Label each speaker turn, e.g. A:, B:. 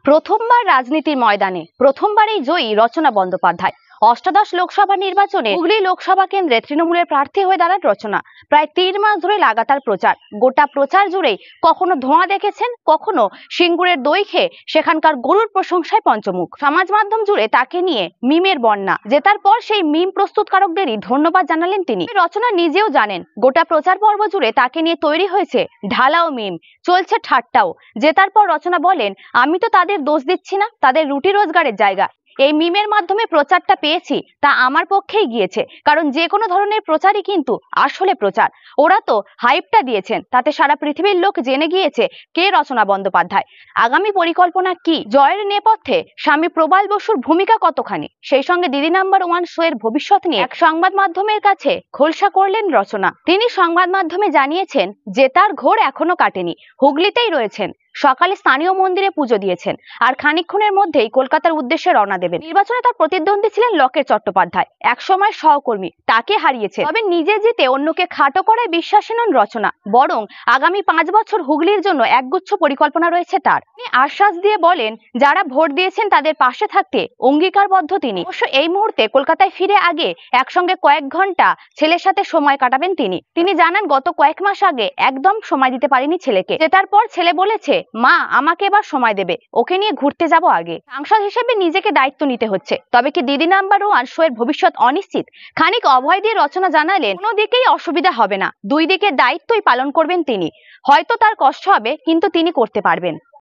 A: প্রথমবার রাজনীতির ময়দানে প্রথমবারেই জয়ী রচনা বন্দ্যোপাধ্যায়। অষ্টাদশ লোকসভা নির্বাচনে হুগলি লোকসভা কেন্দ্রে তৃণমূলের প্রার্থী হয়ে দাঁড়ান রচনা। প্রায় 3 মাস ধরে লাগাতার প্রচার। গোটা প্রচার জুড়েই কখনো ধোঁয়া দেখেছেন, কখনো সিঙ্গুরের দই খেয়ে সেখানকার গরুর প্রশংসায় পঞ্চমুখ। সমাজ মাধ্যম জুড়ে তাকে নিয়ে মিমের বন্যা। জেতার পর সেই মিম প্রস্তুতকারকদেরই ধন্যবাদ জানালেন তিনি। রচনা নিজেও জানেন গোটা প্রচার পর্ব জুড়ে তাকে নিয়ে তৈরি হয়েছে ঢালাও মিম, চলছে ঠাট্টাও। জেতার পর রচনা বলেন, আমি তো তাদের দোষ দিচ্ছি না, তাদের রুটি রোজগারের জায়গা। এই মিমের মাধ্যমে প্রচারটা পেয়েছি তা আমার পক্ষেই গিয়েছে, কারণ যে কোনো ধরনের প্রচারই কিন্তু আসলে প্রচার। ওরা তো হাইপটা দিয়েছেন, তাতে সারা পৃথিবীর লোক জেনে গিয়েছে কে রচনা বন্দ্যোপাধ্যায়, আগামী পরিকল্পনা কি, জয়ের নেপথ্যে স্বামী প্রবাল বসুর ভূমিকা কতখানি, সেই সঙ্গে দিদি নাম্বার 1 শো এর ভবিষ্যৎ নিয়ে এক সংবাদ মাধ্যমের কাছে খোলসা করলেন রচনা। তিনি সংবাদ মাধ্যমে জানিয়েছেন যে তার ঘোর এখনো কাটেনি, হুগলিতেই রয়েছেন। সকালে স্থানীয় মন্দিরে পুজো দিয়েছেন আর খানিকক্ষণের মধ্যেই কলকাতার উদ্দেশ্যে রওনা দেবেন। নির্বাচনে তার প্রতিদ্বন্দ্বী ছিলেন লকেট চট্টোপাধ্যায়, একসময় সহকর্মী, তাকে হারিয়েছে। তবে নিজে জিতে অন্যকে খাটো করায় বিশ্বাসী নন রচনা, বরং আগামী 5 বছর হুগলির জন্য একগুচ্ছ পরিকল্পনা রয়েছে তার। তিনি আশ্বাস দিয়ে বলেন, যারা ভোট দিয়েছেন তাদের পাশে থাকতে অঙ্গীকারবদ্ধ তিনি। অবশ্য এই মুহূর্তে কলকাতায় ফিরে আগে একসঙ্গে কয়েক ঘন্টা ছেলের সাথে সময় কাটাবেন তিনি। তিনি জানান, গত কয়েক মাস আগে একদম সময় দিতে পারেনি ছেলেকে। জেতার পর ছেলে বলেছে, মা আমাকে এবার সময় দেবে, ওকে নিয়ে ঘুরতে যাব আগে। সাংসদ হিসেবে নিজেকে দায়িত্ব নিতে হচ্ছে, তবে কি দিদি নাম্বার 1 শো এর ভবিষ্যৎ অনিশ্চিত? খানিক অভয় দিয়ে রচনা জানালেন, কোনো দিকেই অসুবিধা হবে না, দুই দিকের দায়িত্বই পালন করবেন তিনি। হয়তো তার কষ্ট হবে, কিন্তু তিনি করতে পারবেন।